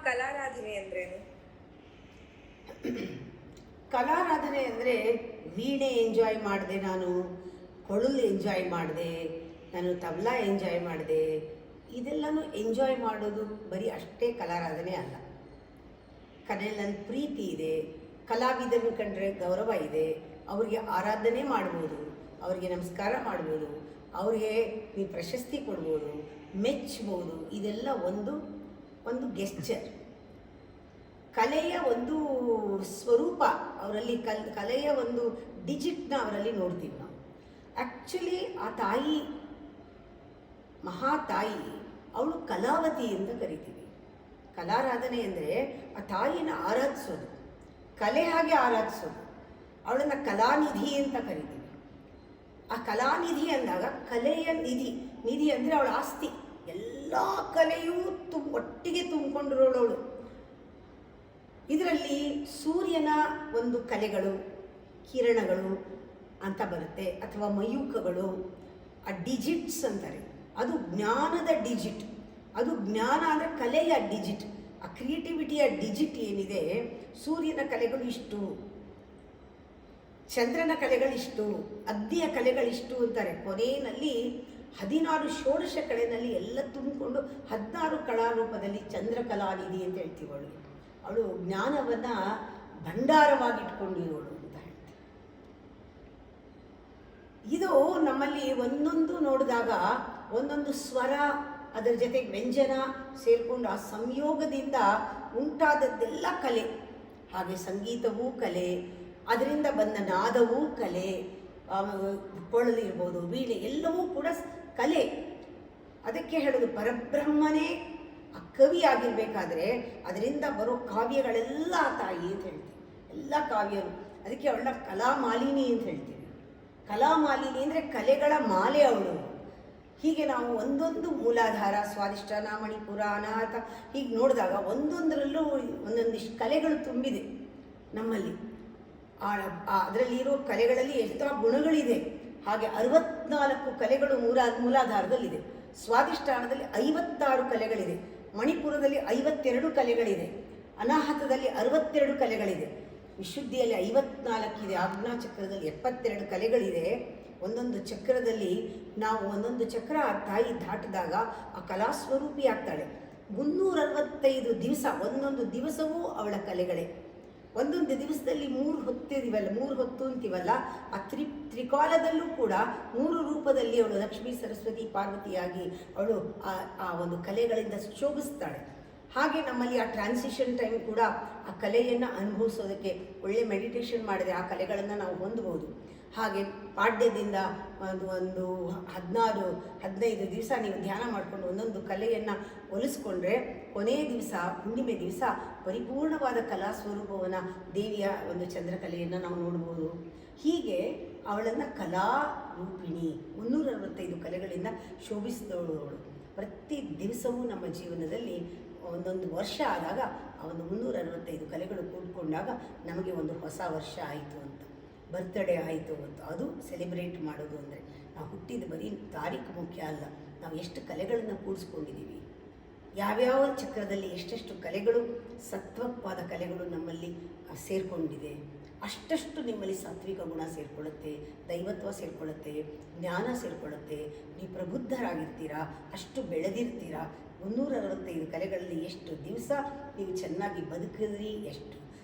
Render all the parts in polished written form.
ಕಲಾರಾಧನೆ ಅಂದ್ರೇನು? ಕಲಾರಾಧನೆ ಅಂದರೆ ವೀಣೆ ಎಂಜಾಯ್ ಮಾಡಿದೆ, ನಾನು ಕೊಳಲು ಎಂಜಾಯ್ ಮಾಡಿದೆ, ನಾನು ತಬಲಾ ಎಂಜಾಯ್ ಮಾಡಿದೆ. ಇದೆಲ್ಲನೂ ಎಂಜಾಯ್ ಮಾಡೋದು ಬರೀ ಅಷ್ಟೇ ಕಲಾರಾಧನೆ ಅಲ್ಲ. ಕಲೆಯಲ್ಲಿ ನನ್ನ ಪ್ರೀತಿ ಇದೆ, ಕಲಾವಿದರನ್ನು ಕಂಡ್ರೆ ಗೌರವ ಇದೆ, ಅವರಿಗೆ ಆರಾಧನೆ ಮಾಡ್ಬೋದು, ಅವರಿಗೆ ನಮಸ್ಕಾರ ಮಾಡ್ಬೋದು, ಅವರಿಗೆ ನೀವು ಪ್ರಶಸ್ತಿ ಕೊಡ್ಬೋದು, ಮೆಚ್ಚಬೋದು. ಇದೆಲ್ಲ ಒಂದು ಗೆಸ್ಚರ್. ಕಲೆಯ ಒಂದು ಸ್ವರೂಪ ಅವರಲ್ಲಿ, ಕಲೆಯ ಒಂದು ಡಿಜಿಟ್ನ ಅವರಲ್ಲಿ ನೋಡ್ತೀವಿ ನಾವು. ಆ್ಯಕ್ಚುಲಿ ಆ ತಾಯಿ, ಮಹಾತಾಯಿ, ಅವಳು ಕಲಾವತಿ ಅಂತ ಕರಿತೀವಿ. ಕಲಾರಾಧನೆ ಅಂದರೆ ಆ ತಾಯಿನ ಆರಾಧಿಸೋದು, ಕಲೆ ಹಾಗೆ ಆರಾಧಿಸೋದು. ಅವಳನ್ನು ಕಲಾನಿಧಿ ಅಂತ ಕರಿತೀವಿ. ಆ ಕಲಾನಿಧಿ ಅಂದಾಗ ಕಲೆಯ ನಿಧಿ ಅಂದರೆ ಅವಳ ಆಸ್ತಿ. ಎಲ್ಲ ಕಲೆಯೂ ಒಟ್ಟಿಗೆ ತುಂಬಿಕೊಂಡಿರೋಳವಳು. ಇದರಲ್ಲಿ ಸೂರ್ಯನ ಒಂದು ಕಲೆಗಳು, ಕಿರಣಗಳು ಅಂತ ಬರುತ್ತೆ, ಅಥವಾ ಮಯೂಖಗಳು, ಆ ಡಿಜಿಟ್ಸ್ ಅಂತಾರೆ. ಅದು ಜ್ಞಾನದ ಡಿಜಿಟ್. ಅದು ಜ್ಞಾನ ಅಂದರೆ ಕಲೆಯ ಡಿಜಿಟ್. ಆ ಕ್ರಿಯೇಟಿವಿಟಿಯ ಡಿಜಿಟ್ ಏನಿದೆ, ಸೂರ್ಯನ ಕಲೆಗಳು ಇಷ್ಟು, ಚಂದ್ರನ ಕಲೆಗಳಿಷ್ಟು, ಅಗ್ನಿಯ ಕಲೆಗಳಿಷ್ಟು ಅಂತಾರೆ. ಕೊನೆಯಲ್ಲಿ 16 ಷೋಡಶ ಕಲೆಯಲ್ಲಿ ಎಲ್ಲ ತುಂಬಿಕೊಂಡು 16 ಕಲಾರೂಪದಲ್ಲಿ ಚಂದ್ರಕಲಾನಿಧಿ ಅಂತ ಹೇಳ್ತೀವಿ. ಅವಳು ಜ್ಞಾನವನ್ನು ಭಂಡಾರವಾಗಿಟ್ಕೊಂಡಿರೋಳು ಅಂತ ಹೇಳ್ತೀವಿ. ಇದು ನಮ್ಮಲ್ಲಿ ಒಂದೊಂದು ನೋಡಿದಾಗ ಒಂದೊಂದು ಸ್ವರ, ಅದರ ಜೊತೆಗೆ ವ್ಯಂಜನ ಸೇರಿಕೊಂಡು ಆ ಸಂಯೋಗದಿಂದ ಉಂಟಾದದ್ದೆಲ್ಲ ಕಲೆ. ಹಾಗೆ ಸಂಗೀತವೂ ಕಲೆ, ಅದರಿಂದ ಬಂದ ನಾದವೂ ಕಲೆ, ಕೊಳಲಿರ್ಬೋದು, ವೀಣೆ ಎಲ್ಲವೂ ಕೂಡ ಕಲೆ. ಅದಕ್ಕೆ ಹೇಳೋದು ಪರಬ್ರಹ್ಮನೇ ಆ ಕವಿ ಆಗಿರಬೇಕಾದ್ರೆ ಅದರಿಂದ ಬರೋ ಕಾವ್ಯಗಳೆಲ್ಲ ತಾಯಿ ಅಂತ ಹೇಳ್ತೀವಿ. ಎಲ್ಲ ಕಾವ್ಯರು. ಅದಕ್ಕೆ ಅವಳನ್ನ ಕಲಾಮಾಲಿನಿ ಅಂತ ಹೇಳ್ತೀವಿ. ಕಲಾಮಾಲಿನಿ ಅಂದರೆ ಕಲೆಗಳ ಮಾಲೆ ಅವಳು. ಹೀಗೆ ನಾವು ಒಂದೊಂದು ಮೂಲಾಧಾರ, ಸ್ವಾದಿಷ್ಠಾನ, ಮಣಿಪುರ, ಅನಾಥ ಹೀಗೆ ನೋಡಿದಾಗ ಒಂದೊಂದರಲ್ಲೂ ಒಂದೊಂದಿಷ್ಟು ಕಲೆಗಳು ತುಂಬಿದೆ ನಮ್ಮಲ್ಲಿ. ಅದರಲ್ಲಿರೋ ಕಲೆಗಳಲ್ಲಿ ಎಷ್ಟೋ ಗುಣಗಳಿದೆ. ಹಾಗೆ 64 ಕಲೆಗಳು ಮೂಲಾಧಾರದಲ್ಲಿದೆ. ಸ್ವಾದಿಷ್ಠಾನದಲ್ಲಿ 56 ಕಲೆಗಳಿದೆ. ಮಣಿಪುರದಲ್ಲಿ 52 ಕಲೆಗಳಿದೆ. ಅನಾಹತದಲ್ಲಿ 62 ಕಲೆಗಳಿದೆ. ವಿಶುದ್ಧಿಯಲ್ಲಿ 54 ಇದೆ. ಆಜ್ಞಾಚಕ್ರದಲ್ಲಿ 72 ಕಲೆಗಳಿದೆ. ಒಂದೊಂದು ಚಕ್ರದಲ್ಲಿ ನಾವು ಒಂದೊಂದು ಚಕ್ರ ತಾಯಿ ದಾಟಿದಾಗ ಆ ಕಲಾಸ್ವರೂಪಿ ಆಗ್ತಾಳೆ. 365 ದಿವಸ, ಒಂದೊಂದು ದಿವಸವೂ ಅವಳ ಕಲೆಗಳೇ. ಒಂದೊಂದು ದಿವಸದಲ್ಲಿ 3 ಹೊತ್ತು ಅಂತೀವಲ್ಲ, ಆ ತ್ರಿಕಾಲದಲ್ಲೂ ಕೂಡ 3 ರೂಪದಲ್ಲಿ ಅವಳು ಲಕ್ಷ್ಮೀ, ಸರಸ್ವತಿ, ಪಾರ್ವತಿಯಾಗಿ ಅವಳು ಆ ಒಂದು ಕಲೆಗಳಿಂದ ಶೋಭಿಸ್ತಾಳೆ. ಹಾಗೆ ನಮ್ಮಲ್ಲಿ ಆ ಟ್ರಾನ್ಸಿಷನ್ ಟೈಮ್ ಕೂಡ ಆ ಕಲೆಯನ್ನು ಅನುಭವಿಸೋದಕ್ಕೆ ಒಳ್ಳೆ ಮೆಡಿಟೇಷನ್ ಮಾಡಿದರೆ ಆ ಕಲೆಗಳನ್ನು ನಾವು ಹೊಂದಬಹುದು. ಹಾಗೆ ಪಾಡ್ಯದಿಂದ ಒಂದು 14-15 ದಿವಸ ನೀವು ಧ್ಯಾನ ಮಾಡಿಕೊಂಡು ಒಂದೊಂದು ಕಲೆಯನ್ನು ಒಲಿಸ್ಕೊಂಡ್ರೆ ಕೊನೆಯ ದಿವಸ, ಹುಣ್ಣಿಮೆ ದಿವಸ ಪರಿಪೂರ್ಣವಾದ ಕಲಾ ಸ್ವರೂಪವನ್ನು, ದೇವಿಯ ಒಂದು ಚಂದ್ರಕಲೆಯನ್ನು ನಾವು ನೋಡ್ಬೋದು. ಹೀಗೆ ಅವಳನ್ನು ಕಲಾರೂಪಿಣಿ, 365 ಕಲೆಗಳಿಂದ ಶೋಭಿಸಿದವಳು ಅವಳು. ಪ್ರತಿ ದಿವಸವೂ ನಮ್ಮ ಜೀವನದಲ್ಲಿ ಒಂದೊಂದು ವರ್ಷ ಆದಾಗ ಆ ಒಂದು 365 ಕಲೆಗಳು ಕೂಡಿಕೊಂಡಾಗ ನಮಗೆ ಒಂದು ಹೊಸ ವರ್ಷ ಆಯಿತು ಅಂತ, ಬರ್ತ್ಡೇ ಆಯಿತು ಅಂತ. ಅದು ಸೆಲೆಬ್ರೇಟ್ ಮಾಡೋದು ಅಂದರೆ ನಾವು ಹುಟ್ಟಿದ ಬರೀ ತಾರೀಕು ಮುಖ್ಯ ಅಲ್ಲ, ನಾವು ಎಷ್ಟು ಕಲೆಗಳನ್ನು ಕೂಡಿಸ್ಕೊಂಡಿದ್ದೀವಿ, ಯಾವ್ಯಾವ ಚಕ್ರದಲ್ಲಿ ಎಷ್ಟೆಷ್ಟು ಕಲೆಗಳು, ಸತ್ವವಾದ ಕಲೆಗಳು ನಮ್ಮಲ್ಲಿ ಸೇರಿಕೊಂಡಿದೆ. ಅಷ್ಟಷ್ಟು ನಿಮ್ಮಲ್ಲಿ ಸಾತ್ವಿಕ ಗುಣ ಸೇರಿಕೊಳ್ಳುತ್ತೆ, ದೈವತ್ವ ಸೇರಿಕೊಳ್ಳುತ್ತೆ, ಜ್ಞಾನ ಸೇರಿಕೊಳ್ಳುತ್ತೆ. ನೀವು ಪ್ರಬುದ್ಧರಾಗಿರ್ತೀರಾ, ಅಷ್ಟು ಬೆಳೆದಿರ್ತೀರಾ. 365 ಕಲೆಗಳಲ್ಲಿ ಎಷ್ಟು ದಿವಸ ನೀವು ಚೆನ್ನಾಗಿ ಬದುಕಿದ್ರಿ, ಎಷ್ಟು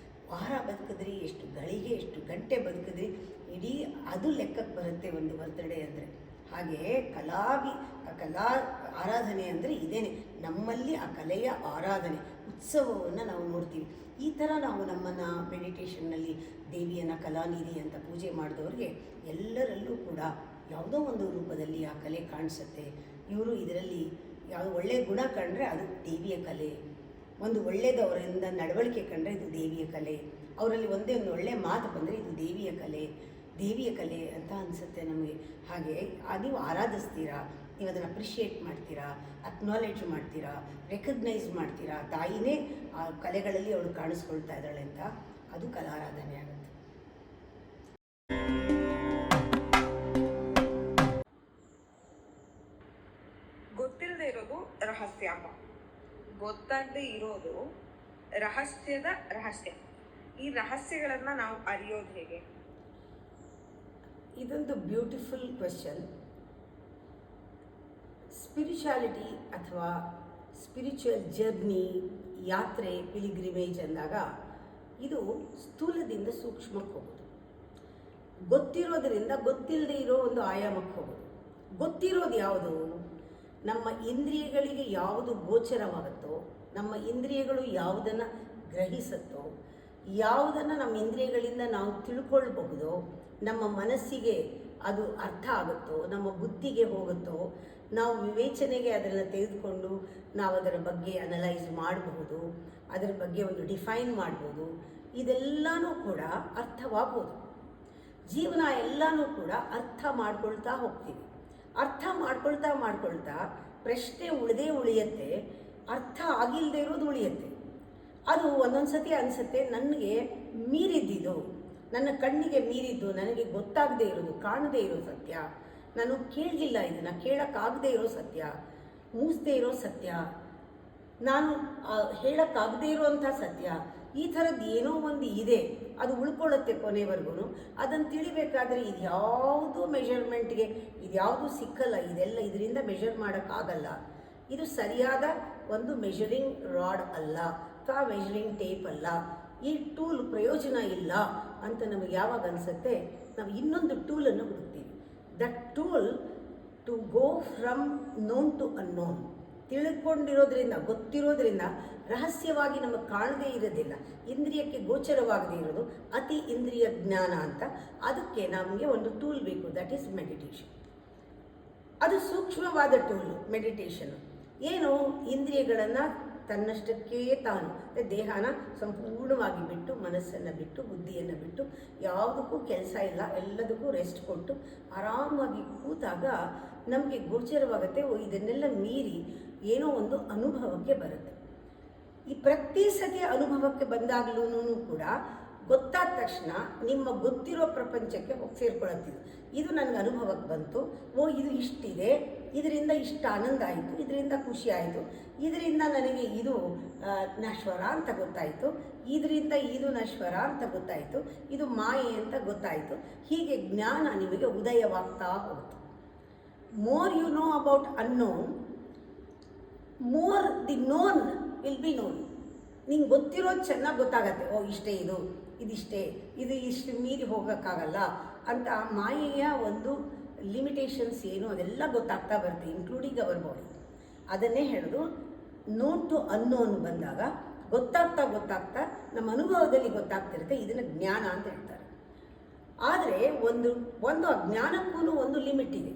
ವಾರ ಬದುಕಿದ್ರಿ, ಎಷ್ಟು ಗಳಿಗೆ, ಎಷ್ಟು ಗಂಟೆ ಬದುಕಿದ್ರಿ, ಇಡೀ ಅದು ಲೆಕ್ಕಕ್ಕೆ ಬರುತ್ತೆ ಒಂದು ಬರ್ತ್ಡೇ ಅಂದರೆ. ಹಾಗೆ ಕಲಾ ಆರಾಧನೆ ಅಂದರೆ ಇದೇನೆ, ನಮ್ಮಲ್ಲಿ ಆ ಕಲೆಯ ಆರಾಧನೆ, ಉತ್ಸವವನ್ನು ನಾವು ನೋಡ್ತೀವಿ. ಈ ಥರ ನಾವು ನಮ್ಮನ್ನು ಮೆಡಿಟೇಷನ್ನಲ್ಲಿ ದೇವಿಯನ್ನು ಕಲಾನಿಧಿ ಅಂತ ಪೂಜೆ ಮಾಡಿದವ್ರಿಗೆ ಎಲ್ಲರಲ್ಲೂ ಕೂಡ ಯಾವುದೋ ಒಂದು ರೂಪದಲ್ಲಿ ಆ ಕಲೆ ಕಾಣಿಸುತ್ತೆ. ಇವರು ಇದರಲ್ಲಿ ಯಾವುದೋ ಒಳ್ಳೆಯ ಗುಣ ಕಂಡ್ರೆ ಅದು ದೇವಿಯ ಕಲೆ, ಒಂದು ಒಳ್ಳೆಯದು ಅವರಿಂದ ನಡವಳಿಕೆ ಕಂಡ್ರೆ ಇದು ದೇವಿಯ ಕಲೆ, ಅವರಲ್ಲಿ ಒಂದೇ ಒಂದು ಒಳ್ಳೆಯ ಮಾತು ಬಂದರೆ ಇದು ದೇವಿಯ ಕಲೆ ಅಂತ ಅನಿಸುತ್ತೆ ನಮಗೆ. ಹಾಗೆ ನೀವು ಆರಾಧಿಸ್ತೀರಾ, ನೀವು ಅದನ್ನು ಅಪ್ರಿಷಿಯೇಟ್ ಮಾಡ್ತೀರಾ, ಅಕ್ನಾಲೇಜ್ ಮಾಡ್ತೀರಾ, ರೆಕಗ್ನೈಸ್ ಮಾಡ್ತೀರಾ, ತಾಯಿನೇ ಆ ಕಲೆಗಳಲ್ಲಿ ಅವಳು ಕಾಣಿಸ್ಕೊಳ್ತಾ ಇದ್ದಾಳೆ ಅಂತ, ಅದು ಕಲಾರಾಧನೆ ಆಗುತ್ತೆ. ಗೊತ್ತಿಲ್ಲದೆ ಇರೋದು ರಹಸ್ಯ, ಗೊತ್ತಾಗದೆ ಇರೋದು ರಹಸ್ಯದ ರಹಸ್ಯ, ಈ ರಹಸ್ಯಗಳನ್ನ ನಾವು ಅರಿಯೋದು ಹೇಗೆ? ಇದೊಂದು ಬ್ಯೂಟಿಫುಲ್ ಕ್ವೆಶ್ಚನ್. ಸ್ಪಿರಿಚುಯಾಲಿಟಿ ಅಥವಾ ಸ್ಪಿರಿಚುವಲ್ ಜರ್ನಿ, ಯಾತ್ರೆ, ಪಿಲಿಗ್ರಿಮೇಜ್ ಅಂದಾಗ ಇದು ಸ್ಥೂಲದಿಂದ ಸೂಕ್ಷ್ಮಕ್ಕೆ ಹೋಗೋದು. ಗೊತ್ತಿರೋದರಿಂದ ಗೊತ್ತಿಲ್ಲದೆ ಇರೋ ಒಂದು ಆಯಾಮಕ್ಕೆ ಹೋಗೋದು. ಗೊತ್ತಿರೋದು ಯಾವುದು? ನಮ್ಮ ಇಂದ್ರಿಯಗಳಿಗೆ ಯಾವುದು ಗೋಚರವಾಗುತ್ತೋ, ನಮ್ಮ ಇಂದ್ರಿಯಗಳು ಯಾವುದನ್ನು ಗ್ರಹಿಸುತ್ತೋ, ಯಾವುದನ್ನು ನಮ್ಮ ಇಂದ್ರಿಯಗಳಿಂದ ನಾವು ತಿಳ್ಕೊಳ್ಬಹುದೋ, ನಮ್ಮ ಮನಸ್ಸಿಗೆ ಅದು ಅರ್ಥ ಆಗುತ್ತೋ, ನಮ್ಮ ಬುದ್ಧಿಗೆ ಹೋಗುತ್ತೋ, ನಾವು ವಿವೇಚನೆಗೆ ಅದನ್ನು ತೆಗೆದುಕೊಂಡು ನಾವು ಅದರ ಬಗ್ಗೆ ಅನಲೈಸ್ ಮಾಡಬಹುದು, ಅದರ ಬಗ್ಗೆ ಒಂದು ಡಿಫೈನ್ ಮಾಡ್ಬೋದು. ಇದೆಲ್ಲನೂ ಕೂಡ ಅರ್ಥವಾಗ್ಬೋದು. ಜೀವನ ಎಲ್ಲನೂ ಕೂಡ ಅರ್ಥ ಮಾಡ್ಕೊಳ್ತಾ ಹೋಗ್ತೀವಿ. ಅರ್ಥ ಮಾಡ್ಕೊಳ್ತಾ ಪ್ರಶ್ನೆ ಉಳಿಯುತ್ತೆ, ಅರ್ಥ ಆಗಿಲ್ಲದೆ ಇರೋದು ಉಳಿಯುತ್ತೆ. ಅದು ಒಂದೊಂದು ಸತಿ ಅನಿಸುತ್ತೆ, ನನಗೆ ಮೀರಿದ್ದಿದ್ದು, ನನ್ನ ಕಣ್ಣಿಗೆ ಮೀರಿದ್ದು, ನನಗೆ ಗೊತ್ತಾಗದೇ ಇರೋದು, ಕಾಣದೇ ಇರೋ ಸತ್ಯ, ನಾನು ಕೇಳಲಿಲ್ಲ, ಇದನ್ನು ಕೇಳೋಕ್ಕಾಗದೇ ಇರೋ ಸತ್ಯ, ಮೂಸದೇ ಇರೋ ಸತ್ಯ, ನಾನು ಹೇಳೋಕ್ಕಾಗದೇ ಇರೋವಂಥ ಸತ್ಯ, ಈ ಥರದ್ದು ಏನೋ ಒಂದು ಇದೆ, ಅದು ಉಳ್ಕೊಳ್ಳುತ್ತೆ ಕೊನೆವರೆಗೂ. ಅದನ್ನು ತಿಳಿಬೇಕಾದ್ರೆ ಇದ್ಯಾವುದು ಮೆಷರ್ಮೆಂಟ್ಗೆ ಇದ್ಯಾವುದು ಸಿಕ್ಕಲ್ಲ. ಇದೆಲ್ಲ ಇದರಿಂದ ಮೆಷರ್ ಮಾಡೋಕ್ಕಾಗಲ್ಲ. ಇದು ಸರಿಯಾದ ಒಂದು ಮೆಷರಿಂಗ್ ರಾಡ್ ಅಲ್ಲ ಅಥವಾ ಮೆಷರಿಂಗ್ ಟೇಪ್ ಅಲ್ಲ. ಈ ಟೂಲ್ ಪ್ರಯೋಜನ ಇಲ್ಲ ಅಂತ ನಮಗೆ ಯಾವಾಗ ಅನಿಸುತ್ತೆ, ನಾವು ಇನ್ನೊಂದು ಟೂಲನ್ನು ಹುಡುಕ್ತೀವಿ. That tool to go from known to unknown. ತಿಳ್ಕೊಂಡಿರೋದ್ರಿಂದ, ಗೊತ್ತಿರೋದ್ರಿಂದ ರಹಸ್ಯವಾಗಿ ನಮಗೆ ಕಾಣದೇ ಇರೋದಿಲ್ಲ, ಇಂದ್ರಿಯಕ್ಕೆ ಗೋಚರವಾಗದೇ ಇರೋದು ಅತಿ ಇಂದ್ರಿಯ ಜ್ಞಾನ ಅಂತ. ಅದಕ್ಕೆ ನಮಗೆ ಒಂದು ಟೂಲ್ ಬೇಕು, ದಟ್ ಈಸ್ ಮೆಡಿಟೇಷನ್. ಅದು ಸೂಕ್ಷ್ಮವಾದ ಟೂಲು ಮೆಡಿಟೇಷನು. ಏನು? ಇಂದ್ರಿಯಗಳನ್ನು ತನ್ನಷ್ಟಕ್ಕೆ ತಾನು, ದೇಹನ ಸಂಪೂರ್ಣವಾಗಿ ಬಿಟ್ಟು, ಮನಸ್ಸನ್ನು ಬಿಟ್ಟು, ಬುದ್ಧಿಯನ್ನು ಬಿಟ್ಟು, ಯಾವುದಕ್ಕೂ ಕೆಲಸ ಇಲ್ಲ, ಎಲ್ಲದಕ್ಕೂ ರೆಸ್ಟ್ ಕೊಟ್ಟು ಆರಾಮಾಗಿ ಕೂತಾಗ ನಮಗೆ ಗೋಚರವಾಗುತ್ತೆ, ಇದನ್ನೆಲ್ಲ ಮೀರಿ ಏನೋ ಒಂದು ಅನುಭವಕ್ಕೆ ಬರುತ್ತೆ. ಈ ಪ್ರತಿ ಸತಿ ಅನುಭವಕ್ಕೆ ಬಂದಾಗಲೂ ಕೂಡ ಗೊತ್ತಾದ ತಕ್ಷಣ ನಿಮ್ಮ ಗೊತ್ತಿರೋ ಪ್ರಪಂಚಕ್ಕೆ ಹೋಗಿ ಸೇರ್ಕೊಳ್ಳುತ್ತಿದ್ದು. ಇದು ನನಗೆ ಅನುಭವಕ್ಕೆ ಬಂತು, ಇದು ಇಷ್ಟಿದೆ, ಇದರಿಂದ ಇಷ್ಟು ಆನಂದ ಆಯಿತು, ಇದರಿಂದ ಖುಷಿ ಆಯಿತು, ಇದರಿಂದ ನನಗೆ ಇದು ನಶ್ವರ ಅಂತ ಗೊತ್ತಾಯಿತು, ಇದರಿಂದ ಇದು ನಶ್ವರ ಅಂತ ಗೊತ್ತಾಯಿತು, ಇದು ಮಾಯೆ ಅಂತ ಗೊತ್ತಾಯಿತು. ಹೀಗೆ ಜ್ಞಾನ ನಿಮಗೆ ಉದಯವಾಗ್ತಾ ಹೋಗುತ್ತೆ. More you know about unknown, more the known will be known. ನಿಂಗೆ ಗೊತ್ತಿರೋದು ಚೆನ್ನಾಗಿ ಗೊತ್ತಾಗತ್ತೆ. ಇಷ್ಟೇ, ಇದಿಷ್ಟೇ, ಇದು ಇಷ್ಟು ಮೀರಿ ಹೋಗೋಕ್ಕಾಗಲ್ಲ ಅಂತ. ಮಾಯೆಯ ಒಂದು ಲಿಮಿಟೇಷನ್ಸ್ ಏನು ಅದೆಲ್ಲ ಗೊತ್ತಾಗ್ತಾ ಬರುತ್ತೆ, ಇನ್ಕ್ಲೂಡಿಂಗ್ ಅವರ್ ಬಾಡಿ. ಅದನ್ನೇ ಹೇಳೋದು, ನೋನ್ ಟು ಅನ್ನೋನ್ ಬಂದಾಗ ಗೊತ್ತಾಗ್ತಾ ನಮ್ಮ ಅನುಭವದಲ್ಲಿ ಗೊತ್ತಾಗ್ತಿರುತ್ತೆ. ಇದನ್ನು ಜ್ಞಾನ ಅಂತ ಹೇಳ್ತಾರೆ. ಆದರೆ ಒಂದು ಅಜ್ಞಾನಕ್ಕೂ ಒಂದು ಲಿಮಿಟ್ ಇದೆ.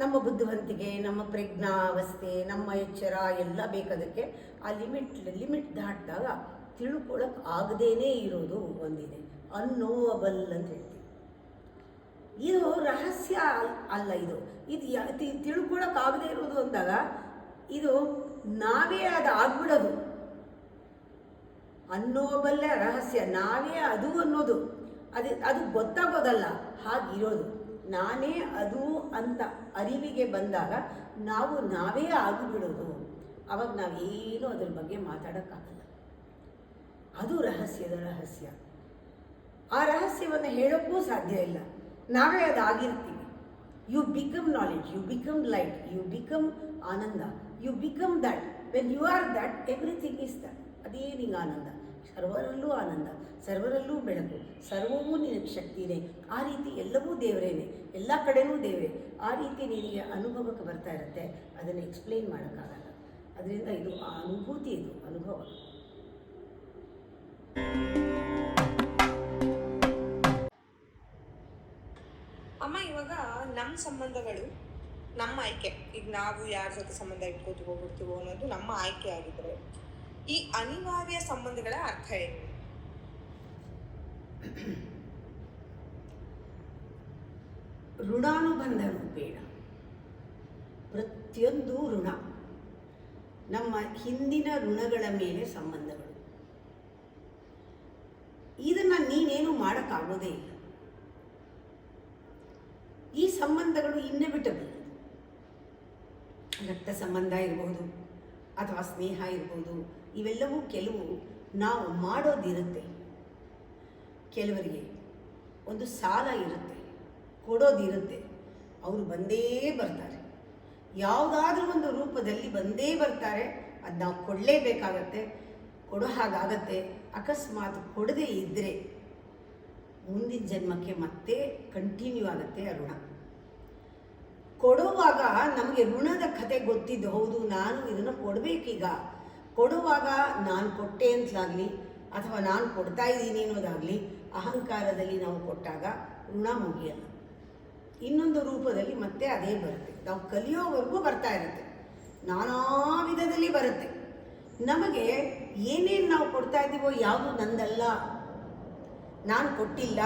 ನಮ್ಮ ಬುದ್ಧಿವಂತಿಕೆ, ನಮ್ಮ ಪ್ರಜ್ಞಾವಸ್ಥೆ, ನಮ್ಮ ಎಚ್ಚರ ಎಲ್ಲ ಬೇಕಾದಕ್ಕೆ ಆ ಲಿಮಿಟ್ ದಾಟಿದಾಗ ತಿಳ್ಕೊಳ್ಳೋಕೆ ಆಗದೇನೇ ಇರೋದು ಒಂದಿದೆ, ಅನ್ನೋವಬಲ್ ಅಂತ ಹೇಳ್ತೀವಿ. ಇದು ರಹಸ್ಯ ಅಲ್ಲ, ಇದು ತಿಳ್ಕೊಳ್ಳೋಕ್ಕಾಗದೇ ಇರೋದು ಅಂದಾಗ ಇದು ನಾವೇ ಅದು ಆಗ್ಬಿಡೋದು. ಅನ್ನೋಬಲ್ಲೇ ರಹಸ್ಯ, ನಾವೇ ಅದು ಅನ್ನೋದು, ಅದು ಗೊತ್ತಾಗೋದಲ್ಲ, ಹಾಗಿರೋದು. ನಾನೇ ಅದು ಅಂತ ಅರಿವಿಗೆ ಬಂದಾಗ ನಾವೇ ಆಗಿಬಿಡೋದು. ಅವಾಗ ನಾವೇನು ಅದ್ರ ಬಗ್ಗೆ ಮಾತಾಡೋಕ್ಕಾಗಲ್ಲ. ಅದು ರಹಸ್ಯದ ರಹಸ್ಯ. ಆ ರಹಸ್ಯವನ್ನು ಹೇಳೋಕ್ಕೂ ಸಾಧ್ಯ ಇಲ್ಲ, ನಾವೇ ಅದಾಗಿರ್ತೀವಿ. You become knowledge, you become light, you become ಆನಂದ, you become that. When you are that, everything is that. ಅದೇ ನಿಂಗೆ ಆನಂದ, ಸರ್ವರಲ್ಲೂ ಆನಂದ, ಸರ್ವರಲ್ಲೂ ಬೆಳಕು, ಸರ್ವವೂ ನಿನಗೆ ಶಕ್ತಿನೇ. ಆ ರೀತಿ ಎಲ್ಲವೂ ದೇವರೇನೆ, ಎಲ್ಲ ಕಡೆನೂ ದೇವರೇ. ಆ ರೀತಿ ನಿನಗೆ ಅನುಭವಕ್ಕೆ ಬರ್ತಾ ಇರುತ್ತೆ, ಅದನ್ನು ಎಕ್ಸ್ಪ್ಲೇನ್ ಮಾಡೋಕ್ಕಾಗಲ್ಲ. ಅದರಿಂದ ಇದು ಆ ಅನುಭೂತಿ, ಇದು ಅನುಭವ. ಅಮ್ಮ, ಇವಾಗ ನಮ್ಮ ಸಂಬಂಧಗಳು ನಮ್ಮ ಆಯ್ಕೆ. ಈಗ ನಾವು ಯಾರ ಜೊತೆ ಸಂಬಂಧ ಇಟ್ಕೋತೀವೋ ಹೋಗ್ಬಿಡ್ತೀವೋ ಅನ್ನೋದು ನಮ್ಮ ಆಯ್ಕೆ ಆಗಿದ್ರೆ, ಈ ಅನಿವಾರ್ಯ ಸಂಬಂಧಗಳ ಅರ್ಥ ಏನು? ಋಣಾನುಬಂಧ ಬೇಡ. ಪ್ರತಿಯೊಂದು ಋಣ, ನಮ್ಮ ಹಿಂದಿನ ಋಣಗಳ ಮೇಲೆ ಸಂಬಂಧಗಳು. ಇದನ್ನು ನೀನೇನು ಮಾಡೋಕ್ಕಾಗೋದೇ ಇಲ್ಲ. ಈ ಸಂಬಂಧಗಳು ಇನ್ನೆವಿಟಬಲ್. ರಕ್ತ ಸಂಬಂಧ ಇರಬಹುದು, ಅಥವಾ ಸ್ನೇಹ ಇರ್ಬೋದು, ಇವೆಲ್ಲವೂ ಕೆಲವು ನಾವು ಮಾಡೋದಿರುತ್ತೆ. ಕೆಲವರಿಗೆ ಒಂದು ಸಾಲ ಇರುತ್ತೆ, ಕೊಡೋದಿರುತ್ತೆ, ಅವರು ಬಂದೇ ಬರ್ತಾರೆ, ಯಾವುದಾದ್ರೂ ಒಂದು ರೂಪದಲ್ಲಿ ಬಂದೇ ಬರ್ತಾರೆ. ಅದು ನಾವು ಕೊಡಲೇಬೇಕಾಗತ್ತೆ, ಕೊಡೋ ಹಾಗಾಗತ್ತೆ. ಅಕಸ್ಮಾತ್ ಕೊಡದೇ ಇದ್ದರೆ ಮುಂದಿನ ಜನ್ಮಕ್ಕೆ ಮತ್ತೆ ಕಂಟಿನ್ಯೂ ಆಗುತ್ತೆ ಆ ಋಣ. ಕೊಡುವಾಗ ನಮಗೆ ಋಣದ ಕತೆ ಗೊತ್ತಿದ್ದು, ಹೌದು ನಾನು ಇದನ್ನು ಕೊಡಬೇಕೀಗ, ಕೊಡುವಾಗ ನಾನು ಕೊಟ್ಟೆ ಅಂತಲಾಗಲಿ ಅಥವಾ ನಾನು ಕೊಡ್ತಾ ಇದ್ದೀನಿ ಅನ್ನೋದಾಗಲಿ ಅಹಂಕಾರದಲ್ಲಿ ನಾವು ಕೊಟ್ಟಾಗ ಋಣ ಮುಗಿಯಲ್ಲ. ಇನ್ನೊಂದು ರೂಪದಲ್ಲಿ ಮತ್ತೆ ಅದೇ ಬರುತ್ತೆ. ನಾವು ಕಲಿಯೋವರೆಗೂ ಬರ್ತಾ ಇರುತ್ತೆ, ನಾನಾ ವಿಧದಲ್ಲಿ ಬರುತ್ತೆ. ನಮಗೆ ಏನೇನು ನಾವು ಕೊಡ್ತಾ ಇದ್ದೀವೋ ಯಾವುದು ನಂದಲ್ಲ, ನಾನು ಕೊಟ್ಟಿಲ್ಲ,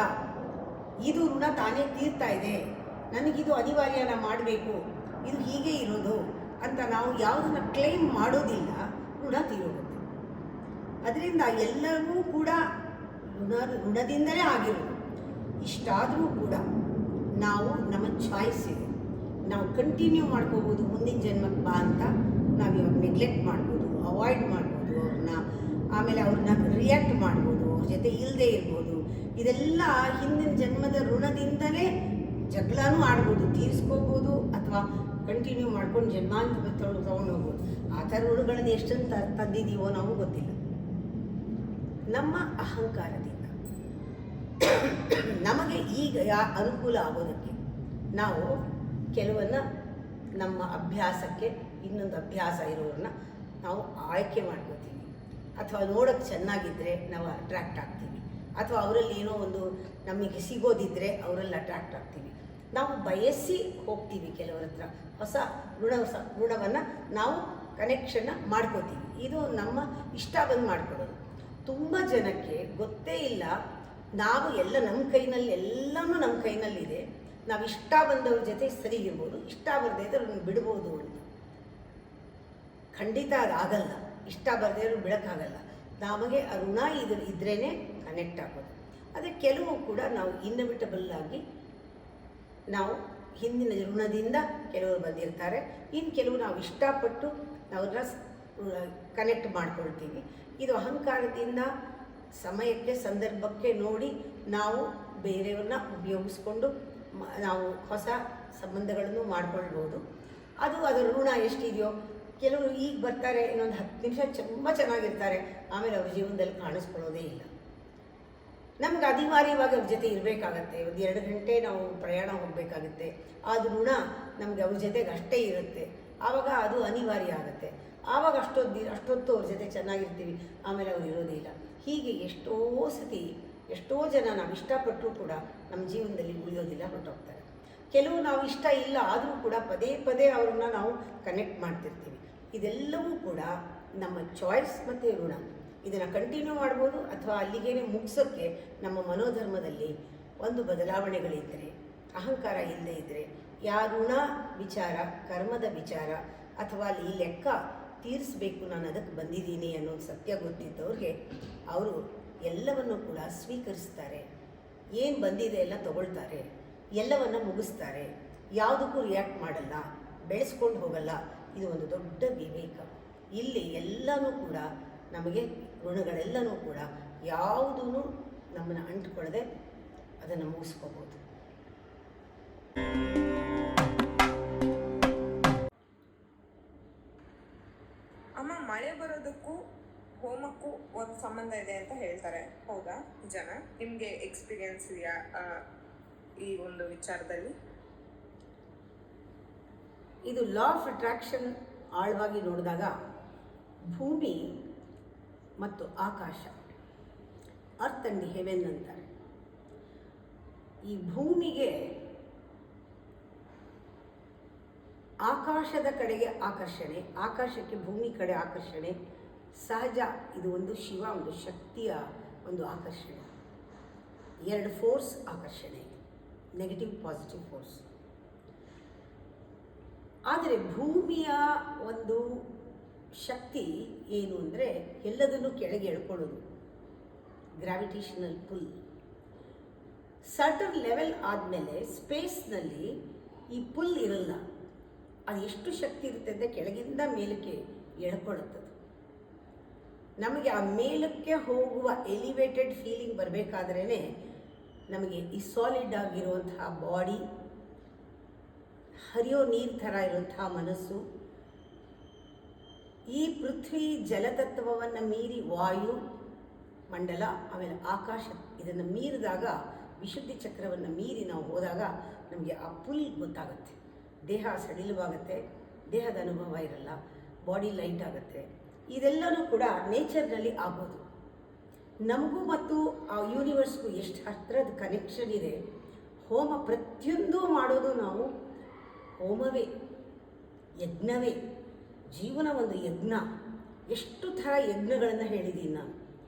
ಇದು ಋಣ ತಾನೇ ತೀರ್ತಾ ಇದೆ, ನನಗಿದು ಅನಿವಾರ್ಯನ ಮಾಡಬೇಕು, ಇದು ಹೀಗೆ ಇರೋದು ಅಂತ ನಾವು ಯಾವುದನ್ನು ಕ್ಲೈಮ್ ಮಾಡೋದಿಲ್ಲ, ಋಣ ತೀರೋಗುತ್ತೆ. ಅದರಿಂದ ಎಲ್ಲವೂ ಕೂಡ ಋಣದಿಂದಲೇ ಆಗಿರೋದು. ಇಷ್ಟಾದರೂ ಕೂಡ ನಾವು ನಮ್ಮ ಚಾಯ್ಸ್ ಇದೆ, ನಾವು ಕಂಟಿನ್ಯೂ ಮಾಡ್ಕೋಬೋದು ಮುಂದಿನ ಜನ್ಮಕ್ಕೆ ಬಾ ಅಂತ. ನಾವು ಇವಾಗ ನೆಗ್ಲೆಕ್ಟ್ ಮಾಡ್ಬೋದು, ಅವಾಯ್ಡ್ ಮಾಡ್ಬೋದು ಅವ್ರನ್ನ, ಆಮೇಲೆ ಅವ್ರನ್ನ ರಿಯಾಕ್ಟ್ ಮಾಡ್ಬೋದು, ಅವ್ರ ಜೊತೆ ಇಲ್ಲದೆ ಇರ್ಬೋದು. ಇದೆಲ್ಲ ಹಿಂದಿನ ಜನ್ಮದ ಋಣದಿಂದಲೇ ಜಗಳನೂ ಆಡ್ಬೋದು, ತೀರಿಸ್ಕೋಬೋದು, ಅಥವಾ ಕಂಟಿನ್ಯೂ ಮಾಡ್ಕೊಂಡು ಜನ್ಮಾಂತರ ತೊಗೊಂಡು ಹೋಗ್ಬೋದು. ಆ ಥರ ಋಣಗಳನ್ನು ಎಷ್ಟಂತ ತಂದಿದ್ದೀವೋ ನಾವು ಗೊತ್ತಿಲ್ಲ. ನಮ್ಮ ಅಹಂಕಾರದಿಂದ ನಮಗೆ ಈಗ ಅನುಕೂಲ ಆಗೋದಕ್ಕೆ ನಾವು ಕೆಲವನ್ನ ನಮ್ಮ ಅಭ್ಯಾಸಕ್ಕೆ ಇನ್ನೊಂದು ಅಭ್ಯಾಸ ಇರೋರನ್ನ ನಾವು ಆಯ್ಕೆ ಮಾಡ್ಕೋತೀವಿ, ಅಥವಾ ನೋಡೋಕ್ಕೆ ಚೆನ್ನಾಗಿದ್ದರೆ ನಾವು ಅಟ್ರ್ಯಾಕ್ಟ್ ಆಗ್ತೀವಿ, ಅಥವಾ ಅವರಲ್ಲಿ ಏನೋ ಒಂದು ನಮಗೆ ಸಿಗೋದಿದ್ದರೆ ಅವರಲ್ಲಿ ಅಟ್ರ್ಯಾಕ್ಟ್ ಆಗ್ತೀವಿ. ನಾವು ಬಯಸಿ ಹೋಗ್ತೀವಿ ಕೆಲವರ ಹತ್ರ, ಹೊಸ ಋಣವನ್ನು ನಾವು ಕನೆಕ್ಷನ್ನ ಮಾಡ್ಕೋತೀವಿ. ಇದು ನಮ್ಮ ಇಷ್ಟ ಬಂದು ಮಾಡ್ಕೊಳ್ಳೋದು. ತುಂಬ ಜನಕ್ಕೆ ಗೊತ್ತೇ ಇಲ್ಲ, ನಾವು ಎಲ್ಲ ನಮ್ಮ ಕೈನಲ್ಲಿ, ಎಲ್ಲನೂ ನಮ್ಮ ಕೈನಲ್ಲಿದೆ, ನಾವು ಇಷ್ಟ ಬಂದವ್ರ ಜೊತೆ ಸರಿಗಿರ್ಬೋದು, ಇಷ್ಟ ಬರದೇ ಇದ್ರೆ ಅವ್ರನ್ನ ಬಿಡ್ಬೋದು ಅಂತ. ಖಂಡಿತ ಅದಾಗಲ್ಲ, ಇಷ್ಟ ಬರದೇ ಇರೋ ಬಿಡೋಕ್ಕಾಗಲ್ಲ. ನಮಗೆ ಆ ಋಣ ಇದ್ರೇ ಕನೆಕ್ಟ್ ಆಗೋದು. ಆದರೆ ಕೆಲವು ಕೂಡ ನಾವು ಇನ್ನವಿಟಬಲ್ ಆಗಿ ನಾವು ಹಿಂದಿನ ಋಣದಿಂದ ಕೆಲವರು ಬಂದಿರ್ತಾರೆ, ಇನ್ನು ಕೆಲವು ನಾವು ಇಷ್ಟಪಟ್ಟು ನಾವನ್ನ ಕನೆಕ್ಟ್ ಮಾಡ್ಕೊಳ್ತೀವಿ. ಇದು ಅಹಂಕಾರದಿಂದ ಸಮಯಕ್ಕೆ ಸಂದರ್ಭಕ್ಕೆ ನೋಡಿ ನಾವು ಬೇರೆಯವ್ರನ್ನ ಉಪಯೋಗಿಸ್ಕೊಂಡು ನಾವು ಹೊಸ ಸಂಬಂಧಗಳನ್ನು ಮಾಡ್ಕೊಳ್ಬೋದು. ಅದು ಅದರ ಋಣ ಎಷ್ಟಿದೆಯೋ, ಕೆಲವರು ಈಗ ಬರ್ತಾರೆ, ಇನ್ನೊಂದು 10 ನಿಮಿಷ ತುಂಬ ಚೆನ್ನಾಗಿರ್ತಾರೆ, ಆಮೇಲೆ ಅವ್ರ ಜೀವನದಲ್ಲಿ ಕಾಣಿಸ್ಕೊಳ್ಳೋದೇ ಇಲ್ಲ. ನಮ್ಗೆ ಅನಿವಾರ್ಯವಾಗಿ ಅವ್ರ ಜೊತೆ ಇರಬೇಕಾಗತ್ತೆ, ಒಂದು 2 ಗಂಟೆ ನಾವು ಪ್ರಯಾಣ ಹೋಗಬೇಕಾಗುತ್ತೆ, ಅದು ಋಣ ನಮಗೆ ಅವ್ರ ಜೊತೆಗೆ ಅಷ್ಟೇ ಇರುತ್ತೆ. ಆವಾಗ ಅದು ಅನಿವಾರ್ಯ ಆಗುತ್ತೆ. ಆವಾಗ ಅಷ್ಟೊತ್ತು ಅವ್ರ ಜೊತೆ ಚೆನ್ನಾಗಿರ್ತೀವಿ, ಆಮೇಲೆ ಅವ್ರು ಇರೋದಿಲ್ಲ. ಹೀಗೆ ಎಷ್ಟೋ ಸತಿ ಎಷ್ಟೋ ಜನ ನಾವು ಇಷ್ಟಪಟ್ಟರೂ ಕೂಡ ನಮ್ಮ ಜೀವನದಲ್ಲಿ ಉಳಿಯೋದಿಲ್ಲ, ಹೊರಟೋಗ್ತಾರೆ. ಕೆಲವು ನಾವು ಇಷ್ಟ ಇಲ್ಲ ಆದರೂ ಕೂಡ ಪದೇ ಪದೇ ಅವ್ರನ್ನ ನಾವು ಕನೆಕ್ಟ್ ಮಾಡ್ತಿರ್ತೀವಿ. ಇದೆಲ್ಲವೂ ಕೂಡ ನಮ್ಮ ಚಾಯ್ಸ್ ಮತ್ತು ಋಣ. ಇದನ್ನು ಕಂಟಿನ್ಯೂ ಮಾಡ್ಬೋದು, ಅಥವಾ ಅಲ್ಲಿಗೇನೆ ಮುಗಿಸೋಕ್ಕೆ ನಮ್ಮ ಮನೋಧರ್ಮದಲ್ಲಿ ಒಂದು ಬದಲಾವಣೆಗಳಿದ್ದರೆ, ಅಹಂಕಾರ ಇಲ್ಲದೇ ಇದ್ದರೆ, ಯಾ ಋಣ ವಿಚಾರ, ಕರ್ಮದ ವಿಚಾರ, ಅಥವಾ ಅಲ್ಲಿ ಈ ಲೆಕ್ಕ ತೀರಿಸಬೇಕು, ನಾನು ಅದಕ್ಕೆ ಬಂದಿದ್ದೀನಿ ಅನ್ನೋ ಸತ್ಯ ಗೊತ್ತಿದ್ದವ್ರಿಗೆ ಅವರು ಎಲ್ಲವನ್ನು ಕೂಡ ಸ್ವೀಕರಿಸ್ತಾರೆ. ಏನು ಬಂದಿದೆ ಎಲ್ಲ ತಗೊಳ್ತಾರೆ, ಎಲ್ಲವನ್ನು ಮುಗಿಸ್ತಾರೆ, ಯಾವುದಕ್ಕೂ ರಿಯಾಕ್ಟ್ ಮಾಡಲ್ಲ, ಬೆಳೆಸ್ಕೊಂಡು ಹೋಗಲ್ಲ. ಇದು ಒಂದು ದೊಡ್ಡ ವಿವೇಕ. ಇಲ್ಲಿ ಎಲ್ಲನೂ ಕೂಡ ನಮಗೆ ಋಣಗಳೆಲ್ಲನೂ ಕೂಡ ಯಾವುದೂ ನಮ್ಮನ್ನು ಅಂಟ್ಕೊಳ್ಳದೆ ಅದನ್ನು ಮುಗಿಸ್ಕೋಬೋದು. ಅಮ್ಮ, ಮಳೆ ಬರೋದಕ್ಕೂ ಹೋಮಕ್ಕೂ ಒಂದು ಸಂಬಂಧ ಇದೆ ಅಂತ ಹೇಳ್ತಾರೆ, ಹೌದಾ? ಜನ ನಿಮಗೆ ಎಕ್ಸ್ಪೀರಿಯನ್ಸ್ ಇದೆಯಾ ಈ ಒಂದು ವಿಚಾರದಲ್ಲಿ? ಇದು ಲಾ ಆಫ್ ಅಟ್ರಾಕ್ಷನ್ ಆಳವಾಗಿ ನೋಡಿದಾಗ ಭೂಮಿ ಮತ್ತು ಆಕಾಶ, ಅರ್ತ್ ಆ್ಯಂಡ್ ಹೆವೆನ್ ಅಂತಾರೆ. ಈ ಭೂಮಿಗೆ ಆಕಾಶದ ಕಡೆಗೆ ಆಕರ್ಷಣೆ, ಆಕಾಶಕ್ಕೆ ಭೂಮಿ ಕಡೆ ಆಕರ್ಷಣೆ ಸಹಜ. ಇದು ಒಂದು ಶಿವ, ಒಂದು ಶಕ್ತಿಯ ಒಂದು ಆಕರ್ಷಣೆ. 2 ಫೋರ್ಸ್ ಆಕರ್ಷಣೆ, ನೆಗೆಟಿವ್ ಪಾಸಿಟಿವ್ ಫೋರ್ಸ್. ಆದರೆ ಭೂಮಿಯ ಒಂದು ಶಕ್ತಿ ಏನು ಅಂದರೆ ಎಲ್ಲದನ್ನು ಕೆಳಗೆ ಎಳ್ಕೊಳ್ಳೋದು, ಗ್ರಾವಿಟೇಷನಲ್ ಪುಲ್. ಸರ್ಟನ್ ಲೆವೆಲ್ ಆದಮೇಲೆ ಸ್ಪೇಸ್ನಲ್ಲಿ ಈ ಪುಲ್ ಇರಲ್ಲ. ಅದು ಎಷ್ಟು ಶಕ್ತಿ ಇರುತ್ತೆ ಅಂದರೆ ಕೆಳಗಿಂದ ಮೇಲಕ್ಕೆ ಎಳ್ಕೊಳ್ಳುತ್ತದೆ. ನಮಗೆ ಆ ಮೇಲಕ್ಕೆ ಹೋಗುವ ಎಲಿವೇಟೆಡ್ ಫೀಲಿಂಗ್ ಬರಬೇಕಾದ್ರೇ ನಮಗೆ ಈ ಸಾಲಿಡ್ ಆಗಿರುವಂತಹ ಬಾಡಿ, ಹರಿಯೋ ನೀರು ಥರ ಇರುವಂತಹ ಮನಸ್ಸು, ಈ ಪೃಥ್ವಿ ಜಲತತ್ವವನ್ನು ಮೀರಿ ವಾಯು ಮಂಡಲ, ಆಮೇಲೆ ಆಕಾಶ, ಇದನ್ನು ಮೀರಿದಾಗ ವಿಶುದ್ಧಿ ಚಕ್ರವನ್ನು ಮೀರಿ ನಾವು ಹೋದಾಗ ನಮಗೆ ಆ ಫುಲ್ ಗೊತ್ತಾಗುತ್ತೆ. ದೇಹ ಸಡಿಲವಾಗುತ್ತೆ, ದೇಹದ ಅನುಭವ ಇರಲ್ಲ, ಬಾಡಿ ಲೈಟ್ ಆಗುತ್ತೆ. ಇದೆಲ್ಲವೂ ಕೂಡ ನೇಚರ್ನಲ್ಲಿ ಆಗೋದು. ನಮಗೂ ಮತ್ತು ಆ ಯೂನಿವರ್ಸ್ಗೂ ಎಷ್ಟು ಹತ್ತಿರದ ಕನೆಕ್ಷನ್ ಇದೆ. ಹೋಮ ಪ್ರತಿಯೊಂದು ಮಾಡೋದು ನಾವು ಹೋಮವೇ, ಯಜ್ಞವೇ. ಜೀವನ ಒಂದು ಯಜ್ಞ. ಎಷ್ಟು ಥರ ಯಜ್ಞಗಳನ್ನು ಹೇಳಿದ್ದೀನಿ ನಾನು.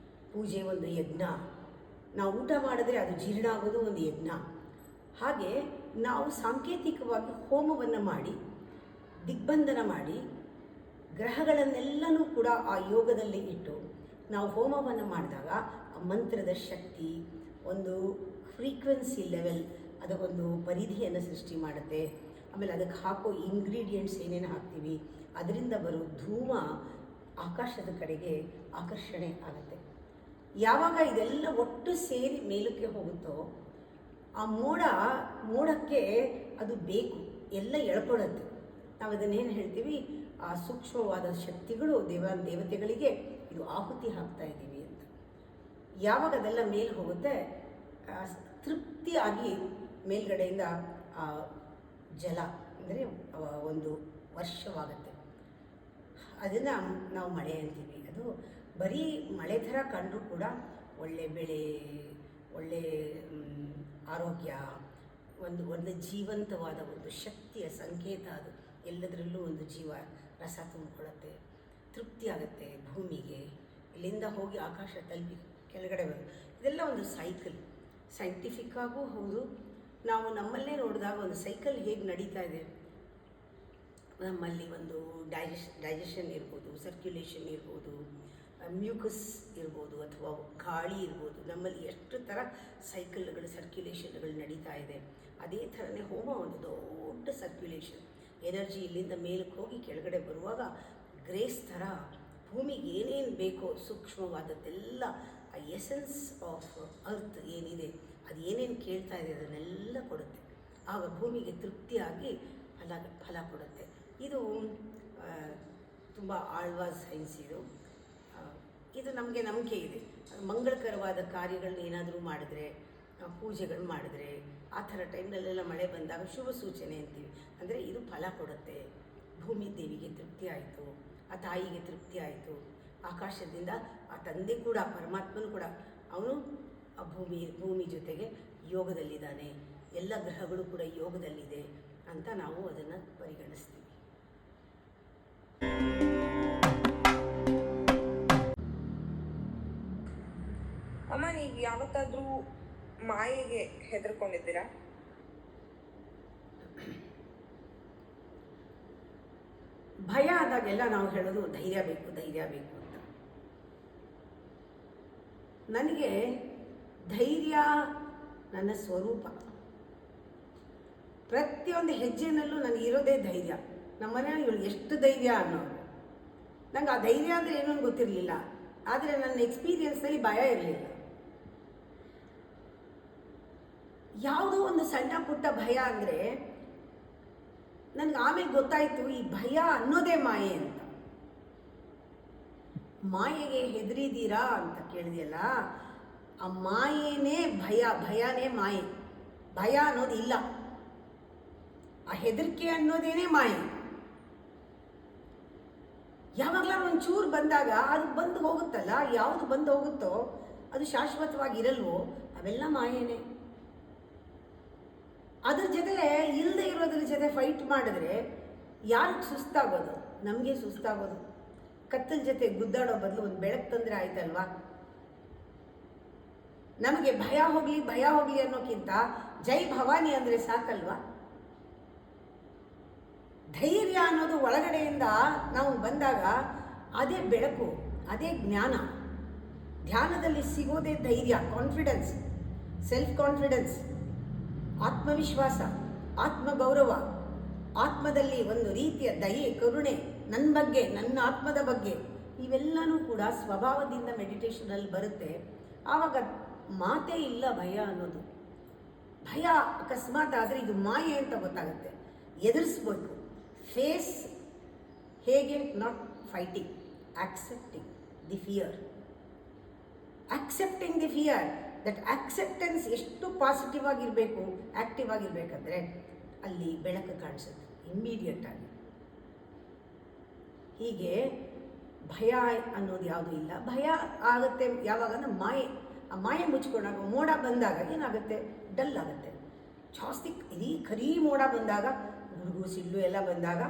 ಪೂಜೆ ಒಂದು ಯಜ್ಞ, ನಾವು ಊಟ ಮಾಡಿದ್ರೆ ಅದು ಜೀರ್ಣ ಆಗೋದು ಒಂದು ಯಜ್ಞ. ಹಾಗೆ ನಾವು ಸಾಂಕೇತಿಕವಾಗಿ ಹೋಮವನ್ನು ಮಾಡಿ, ದಿಗ್ಬಂಧನ ಮಾಡಿ, ಗ್ರಹಗಳನ್ನೆಲ್ಲನೂ ಕೂಡ ಆ ಯೋಗದಲ್ಲಿ ಇಟ್ಟು ನಾವು ಹೋಮವನ್ನು ಮಾಡಿದಾಗ ಆ ಮಂತ್ರದ ಶಕ್ತಿ, ಒಂದು ಫ್ರೀಕ್ವೆನ್ಸಿ ಲೆವೆಲ್, ಅದಕ್ಕೊಂದು ಪರಿಧಿಯನ್ನು ಸೃಷ್ಟಿ ಮಾಡುತ್ತೆ. ಆಮೇಲೆ ಅದಕ್ಕೆ ಹಾಕೋ ಇಂಗ್ರೀಡಿಯೆಂಟ್ಸ್ ಏನೇನು ಹಾಕ್ತೀವಿ, ಅದರಿಂದ ಬರೋ ಧೂಮ ಆಕಾಶದ ಕಡೆಗೆ ಆಕರ್ಷಣೆ ಆಗುತ್ತೆ. ಯಾವಾಗ ಇದೆಲ್ಲ ಒಟ್ಟು ಸೇರಿ ಮೇಲಕ್ಕೆ ಹೋಗುತ್ತೋ ಆ ಮೋಡಕ್ಕೆ ಅದು ಬೇಕು, ಎಲ್ಲ ಎಳ್ಕೊಳ್ಳುತ್ತೆ. ನಾವು ಅದನ್ನೇನು ಹೇಳ್ತೀವಿ, ಆ ಸೂಕ್ಷ್ಮವಾದ ಶಕ್ತಿಗಳು ದೇವತೆಗಳಿಗೆ ಇದು ಆಹುತಿ ಹಾಕ್ತಾ ಇದ್ದೀವಿ ಅಂತ. ಯಾವಾಗ ಅದೆಲ್ಲ ಮೇಲೆ ಹೋಗುತ್ತೆ, ತೃಪ್ತಿಯಾಗಿ ಮೇಲ್ಗಡೆಯಿಂದ ಆ ಜಲ ಅಂದರೆ ಒಂದು ವರ್ಷವಾಗುತ್ತೆ. ಅದನ್ನು ನಾವು ಮಳೆ ಅಂತೀವಿ. ಅದು ಬರೀ ಮಳೆ ಥರ ಕಂಡರೂ ಕೂಡ ಒಳ್ಳೆ ಬೆಳೆ, ಒಳ್ಳೆ ಆರೋಗ್ಯ, ಒಂದು ಜೀವಂತವಾದ ಒಂದು ಶಕ್ತಿಯ ಸಂಕೇತ. ಅದು ಎಲ್ಲದರಲ್ಲೂ ಒಂದು ಜೀವ ರಸ ತುಂಬಿಕೊಳ್ಳುತ್ತೆ, ತೃಪ್ತಿ ಆಗುತ್ತೆ ಭೂಮಿಗೆ. ಇಲ್ಲಿಂದ ಹೋಗಿ ಆಕಾಶ ತಲುಪಿ ಕೆಳಗಡೆ ಬರೋದು, ಇದೆಲ್ಲ ಒಂದು ಸೈಕಲ್. ಸೈಂಟಿಫಿಕ್ಕಾಗೂ ಹೌದು. ನಾವು ನಮ್ಮಲ್ಲೇ ನೋಡಿದಾಗ ಒಂದು ಸೈಕಲ್ ಹೇಗೆ ನಡೀತಾ ಇದೆ, ನಮ್ಮಲ್ಲಿ ಒಂದು ಡೈಜೆಷನ್ ಇರ್ಬೋದು, ಸರ್ಕ್ಯುಲೇಷನ್ ಇರ್ಬೋದು, ಮ್ಯೂಕಸ್ ಇರ್ಬೋದು, ಅಥವಾ ಗಾಳಿ ಇರ್ಬೋದು. ನಮ್ಮಲ್ಲಿ ಎಷ್ಟು ಥರ ಸೈಕಲ್ಗಳು, ಸರ್ಕ್ಯುಲೇಷನ್ಗಳು ನಡೀತಾ ಇದೆ. ಅದೇ ಥರನೇ ಹೋಮ ಒಂದು ದೊಡ್ಡ ಸರ್ಕ್ಯುಲೇಷನ್. ಎನರ್ಜಿ ಇಲ್ಲಿಂದ ಮೇಲಕ್ಕೆ ಹೋಗಿ ಕೆಳಗಡೆ ಬರುವಾಗ ಗ್ರೇಸ್ ಥರ ಭೂಮಿಗೆ ಏನೇನು ಬೇಕೋ ಸೂಕ್ಷ್ಮವಾದದ್ದೆಲ್ಲ, ಆ ಎಸೆನ್ಸ್ ಆಫ್ ಅರ್ತ್ ಏನಿದೆ, ಅದು ಏನೇನು ಕೇಳ್ತಾ ಇದೆ ಅದನ್ನೆಲ್ಲ ಕೊಡುತ್ತೆ. ಆಗ ಭೂಮಿಗೆ ತೃಪ್ತಿಯಾಗಿ ಫಲ ಕೊಡುತ್ತೆ. ಇದು ತುಂಬ ಆಳ್ವಾದ ಸೈನ್ಸ್. ಇದು ನಮಗೆ ನಂಬಿಕೆ ಇದೆ. ಮಂಗಳಕರವಾದ ಕಾರ್ಯಗಳನ್ನ ಏನಾದರೂ ಮಾಡಿದ್ರೆ, ಪೂಜೆಗಳು ಮಾಡಿದ್ರೆ, ಆ ಥರ ಟೈಮ್ನಲ್ಲೆಲ್ಲ ಮಳೆ ಬಂದಾಗ ಶುಭ ಸೂಚನೆ ಅಂತೀವಿ. ಅಂದರೆ ಇದು ಫಲ ಕೊಡುತ್ತೆ. ಭೂಮಿ ದೇವಿಗೆ ತೃಪ್ತಿ ಆಯಿತು, ಆ ತಾಯಿಗೆ ತೃಪ್ತಿ ಆಯಿತು. ಆಕಾಶದಿಂದ ಆ ತಂದೆ ಕೂಡ, ಪರಮಾತ್ಮನೂ ಕೂಡ, ಅವನು ಆ ಭೂಮಿ ಜೊತೆಗೆ ಯೋಗದಲ್ಲಿದ್ದಾನೆ. ಎಲ್ಲ ಗ್ರಹಗಳು ಕೂಡ ಯೋಗದಲ್ಲಿದೆ ಅಂತ ನಾವು ಅದನ್ನು ಪರಿಗಣಿಸ್ತೀವಿ. ಅಮ್ಮ, ನೀವು ಯಾವತ್ತಾದ್ರೂ ಮಾಯೆಗೆ ಹೆದರ್ಕೊಂಡಿದ್ದೀರಾ? ಭಯ ಆದಾಗೆಲ್ಲ ನಾವು ಹೇಳೋದು ಧೈರ್ಯ ಬೇಕು, ಧೈರ್ಯ ಬೇಕು ಅಂತ. ನನಗೆ ಧೈರ್ಯ ನನ್ನ ಸ್ವರೂಪ. ಪ್ರತಿಯೊಂದು ಹೆಜ್ಜೆನಲ್ಲೂ ನನಗಿರೋದೇ ಧೈರ್ಯ. ನಮ್ಮ ಮನೆಯಲ್ಲಿ ಇವಳು ಎಷ್ಟು ಧೈರ್ಯ ಅನ್ನೋರು. ನಂಗೆ ಆ ಧೈರ್ಯ ಅಂದರೆ ಏನೂ ಗೊತ್ತಿರಲಿಲ್ಲ. ಆದರೆ ನನ್ನ ಎಕ್ಸ್ಪೀರಿಯನ್ಸ್ನಲ್ಲಿ ಭಯ ಇರಲಿಲ್ಲ. ಯಾವುದೋ ಒಂದು ಸಣ್ಣ ಪುಟ್ಟ ಭಯ ಅಂದರೆ ನನಗೆ ಆಮೇಲೆ ಗೊತ್ತಾಯಿತು, ಈ ಭಯ ಅನ್ನೋದೇ ಮಾಯೆ ಅಂತ. ಮಾಯೆಗೆ ಹೆದರಿದ್ದೀರಾ ಅಂತ ಕೇಳಿದೆಯಲ್ಲ, ಆ ಮಾಯೇನೇ ಭಯ, ಭಯನೇ ಮಾಯೆ. ಭಯ ಅನ್ನೋದು ಇಲ್ಲ, ಆ ಹೆದರಿಕೆ ಅನ್ನೋದೇನೇ ಮಾಯೆ. ಯಾವಾಗಲಾರು ಒಂಚೂರು ಬಂದಾಗ ಅದು ಬಂದು ಹೋಗುತ್ತಲ್ಲ, ಯಾವುದು ಬಂದು ಹೋಗುತ್ತೋ ಅದು ಶಾಶ್ವತವಾಗಿರಲ್ವೋ, ಅವೆಲ್ಲ ಮಾಯೇನೆ. ಅದ್ರ ಜೊತೆ ಇಲ್ಲದೆ ಇರೋದ್ರ ಜೊತೆ ಫೈಟ್ ಮಾಡಿದ್ರೆ ಯಾರಿಗೆ ಸುಸ್ತಾಗೋದು? ನಮಗೆ ಸುಸ್ತಾಗೋದು. ಕತ್ತಲ ಜೊತೆ ಗುದ್ದಾಡೋ ಬದಲು ಒಂದು ಬೆಳಕು ತಂದರೆ ಆಯ್ತಲ್ವಾ? ನಮಗೆ ಭಯ ಹೋಗಲಿ ಅನ್ನೋಕ್ಕಿಂತ ಜೈ ಭವಾನಿ ಅಂದರೆ ಸಾಕಲ್ವಾ? ಧೈರ್ಯ ಅನ್ನೋದು ಒಳಗಡೆಯಿಂದ ನಾವು ಬಂದಾಗ ಅದೇ ಬೆಳಕು, ಅದೇ ಜ್ಞಾನ. ಧ್ಯಾನದಲ್ಲಿ ಸಿಗೋದೇ ಧೈರ್ಯ, ಕಾನ್ಫಿಡೆನ್ಸ್, ಸೆಲ್ಫ್ ಕಾನ್ಫಿಡೆನ್ಸ್, ಆತ್ಮವಿಶ್ವಾಸ, ಆತ್ಮಗೌರವ, ಆತ್ಮದಲ್ಲಿ ಒಂದು ರೀತಿಯ ದಯೆ, ಕರುಣೆ, ನನ್ನ ಬಗ್ಗೆ, ನನ್ನ ಆತ್ಮದ ಬಗ್ಗೆ. ಇವೆಲ್ಲನೂ ಕೂಡ ಸ್ವಭಾವದಿಂದ ಮೆಡಿಟೇಷನಲ್ಲಿ ಬರುತ್ತೆ. ಆವಾಗ ಮಾತೇ ಇಲ್ಲ ಭಯ ಅನ್ನೋದು. ಭಯ ಅಕಸ್ಮಾತ್ ಆದರೆ ಇದು ಮಾಯೆ ಅಂತ ಗೊತ್ತಾಗುತ್ತೆ. ಎದುರಿಸ್ಬೇಕು. ಫೇಸ್ ಹೇಗೆ? Not fighting, accepting the fear. Accepting the fear, that acceptance ಎಷ್ಟು ಪಾಸಿಟಿವ್ ಆಗಿರಬೇಕು, ಆ್ಯಕ್ಟಿವ್ ಆಗಿರಬೇಕಂದ್ರೆ ಅಲ್ಲಿ ಬೆಳಕು ಕಾಣಿಸುತ್ತೆ ಇಮ್ಮಿಡಿಯೇಟ್ ಆಗಿ. ಹೀಗೆ ಭಯ ಅನ್ನೋದು ಯಾವುದೂ ಇಲ್ಲ. ಭಯ ಆಗುತ್ತೆ ಯಾವಾಗ ಅಂದ್ರೆ ಮಾಯೆ. ಆ ಮಾಯೆ ಮುಚ್ಕೊಂಡಾಗ, ಮೋಡ ಬಂದಾಗ ಏನಾಗುತ್ತೆ? ಡಲ್ ಆಗುತ್ತೆ ಜಾಸ್ತಿ. ಇಡೀ ಖರೀ ಮೋಡ ಬಂದಾಗ, ಗುಡುಗು ಸಿಡ್ಲು ಎಲ್ಲ ಬಂದಾಗ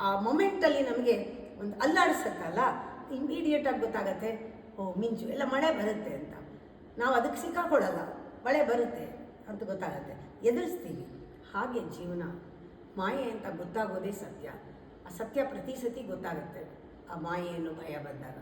ಆ ಮೊಮೆಂಟಲ್ಲಿ ನಮಗೆ ಒಂದು ಅಲ್ಲಾಡಿಸುತ್ತಲ್ಲ, ಇಮ್ಮಿಡಿಯೇಟಾಗಿ ಗೊತ್ತಾಗತ್ತೆ, ಓ ಮಿಂಚು ಎಲ್ಲ ಮಳೆ ಬರುತ್ತೆ ಅಂತ. ನಾವು ಅದಕ್ಕೆ ಸಿಕ್ಕಾಕೊಳ್ಳಲ್ಲ, ಮಳೆ ಬರುತ್ತೆ ಅಂತ ಗೊತ್ತಾಗತ್ತೆ, ಎದುರಿಸ್ತೀವಿ. ಹಾಗೆ ಜೀವನ ಮಾಯೆ ಅಂತ ಗೊತ್ತಾಗೋದೇ ಸತ್ಯ. ಆ ಸತ್ಯ ಪ್ರತಿ ಸತಿ ಗೊತ್ತಾಗುತ್ತೆ ಆ ಮಾಯೆಯನ್ನು ಭಯ ಬಂದಾಗ.